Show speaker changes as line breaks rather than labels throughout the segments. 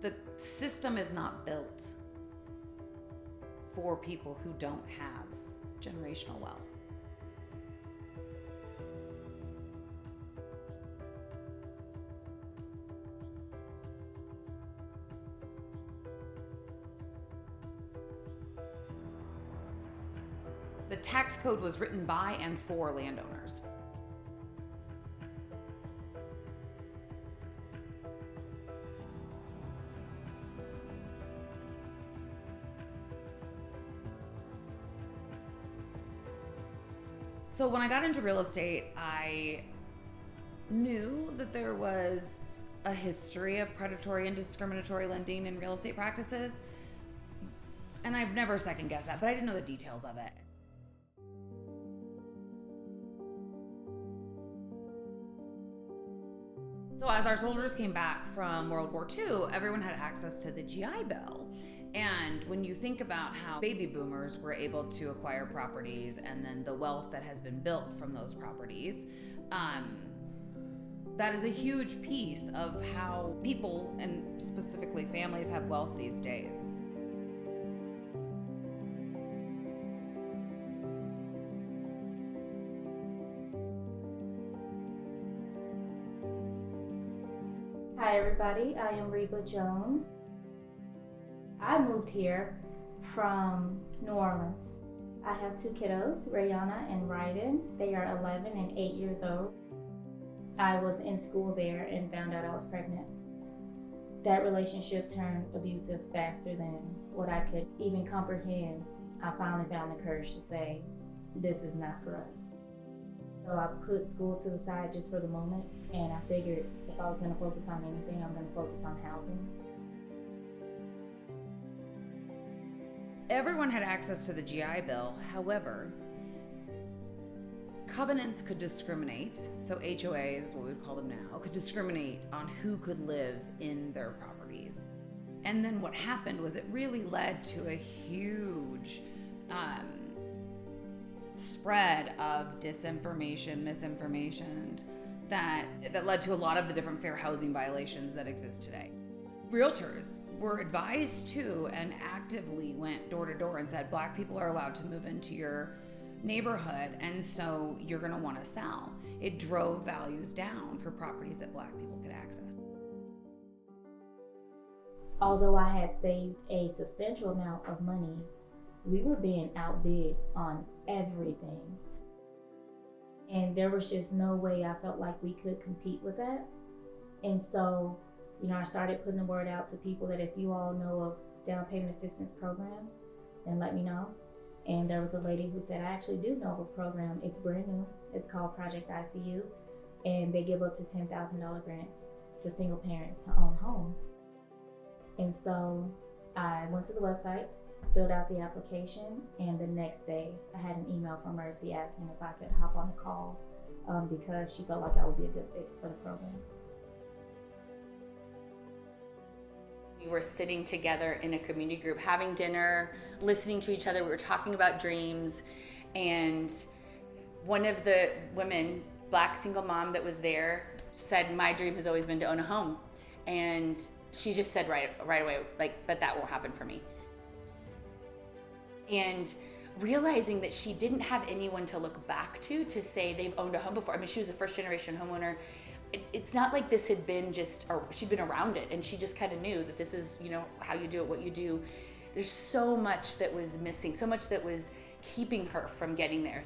the system is not built for people who don't have generational wealth. The tax code was written by and for landowners. So when I got into real estate, I knew that there was a history of predatory and discriminatory lending in real estate practices, and I've never second guessed that, but I didn't know the details of it. So as our soldiers came back from World War II, everyone had access to the GI Bill. And when you think about how baby boomers were able to acquire properties and then the wealth that has been built from those properties, that is a huge piece of how people, and specifically families, have wealth these days.
Hi everybody, I am Reba Jones. I moved here from New Orleans. I have two kiddos, Rayana and Ryden. They are 11 and 8 years old. I was in school there and found out I was pregnant. That relationship turned abusive faster than what I could even comprehend. I finally found the courage to say, this is not for us. So I put school to the side just for the moment, and I figured if I was going to focus on anything, I'm going to focus on housing.
Everyone had access to the GI Bill. However, covenants could discriminate, so HOAs, what we would call them now, could discriminate on who could live in their properties. And then what happened was it really led to a huge spread of disinformation, misinformation that led to a lot of the different fair housing violations that exist today. Realtors were advised to and actively went door to door and said, Black people are allowed to move into your neighborhood, and so you're going to want to sell. It drove values down for properties that Black people could access.
Although I had saved a substantial amount of money, we were being outbid on everything. And there was just no way I felt like we could compete with that. And so, I started putting the word out to people that if you all know of down payment assistance programs, then let me know. And there was a lady who said, I actually do know of a program. It's brand new. It's called Project ICU. And they give up to $10,000 grants to single parents to own home. And so I went to the website, filled out the application, and the next day I had an email from Mercy asking if I could hop on a call because she felt like I would be a good fit for the program.
We were sitting together in a community group, having dinner, listening to each other. We were talking about dreams, and one of the women, Black single mom that was there, said, my dream has always been to own a home. And she just said right away, but that won't happen for me. And realizing that she didn't have anyone to look back to say they've owned a home before. I mean, she was a first generation homeowner. It's not like this had been she'd been around it and she just kind of knew that this is, how you do it, what you do. There's so much that was missing, so much that was keeping her from getting there.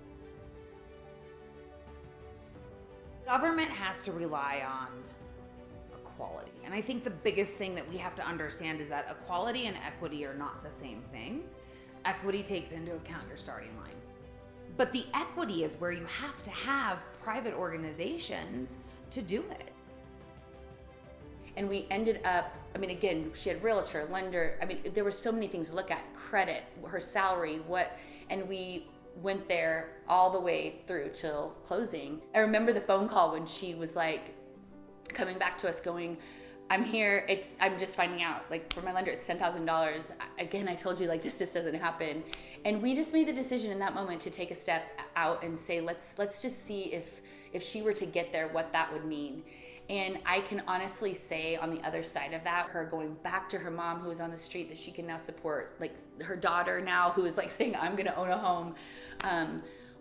Government has to rely on equality. And I think the biggest thing that we have to understand is that equality and equity are not the same thing. Equity takes into account your starting line. But the equity is where you have to have private organizations to do it.
And we ended up, again, she had realtor, lender. There were so many things to look at, credit, her salary, and we went there all the way through till closing. I remember the phone call when she was like coming back to us going, I'm here, I'm just finding out, for my lender, it's $10,000. Again, I told you, this just doesn't happen. And we just made the decision in that moment to take a step out and say, let's just see if she were to get there, what that would mean. And I can honestly say on the other side of that, her going back to her mom who was on the street, that she can now support, like her daughter now who is like saying, I'm gonna own a home.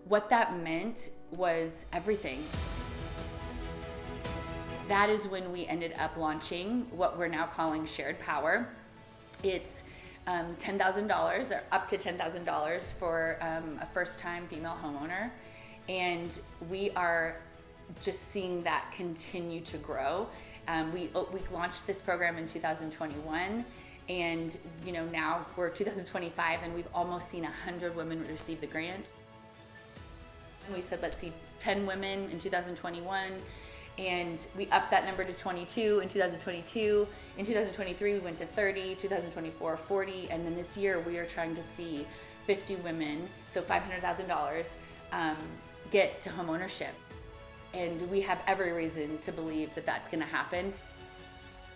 What that meant was everything. That is when we ended up launching what we're now calling Shared Power. It's $10,000 or up to $10,000 for a first-time female homeowner. And we are just seeing that continue to grow. We launched this program in 2021, and now we're 2025, and we've almost seen 100 women receive the grant. And we said, let's see 10 women in 2021, and we upped that number to 22 in 2022. In 2023, we went to 30, 2024, 40, and then this year we are trying to see 50 women, so $500,000, get to home ownership. And we have every reason to believe that that's gonna happen.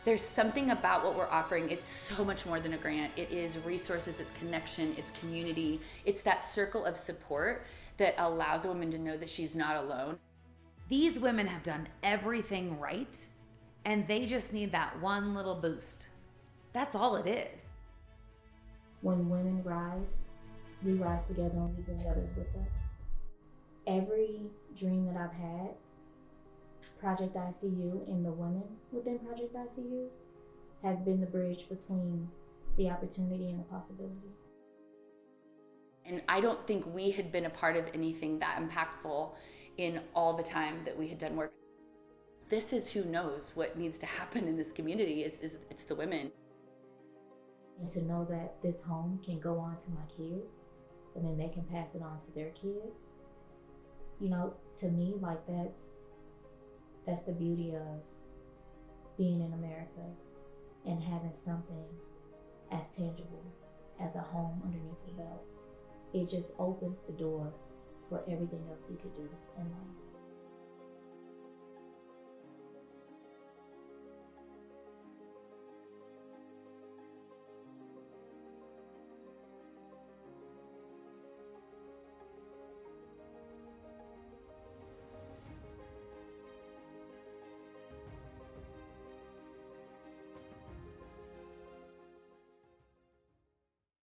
There's something about what we're offering. It's so much more than a grant. It is resources, it's connection, it's community. It's that circle of support that allows a woman to know that she's not alone.
These women have done everything right, and they just need that one little boost. That's all it is.
When women rise, we rise together and we bring others with us. Every dream that I've had, Project ICU and the women within Project ICU has been the bridge between the opportunity and the possibility.
And I don't think we had been a part of anything that impactful in all the time that we had done work. This is who knows what needs to happen in this community is it's the women.
And to know that this home can go on to my kids and then they can pass it on to their kids. To me, like that's the beauty of being in America and having something as tangible as a home underneath your belt. It just opens the door for everything else you could do in life.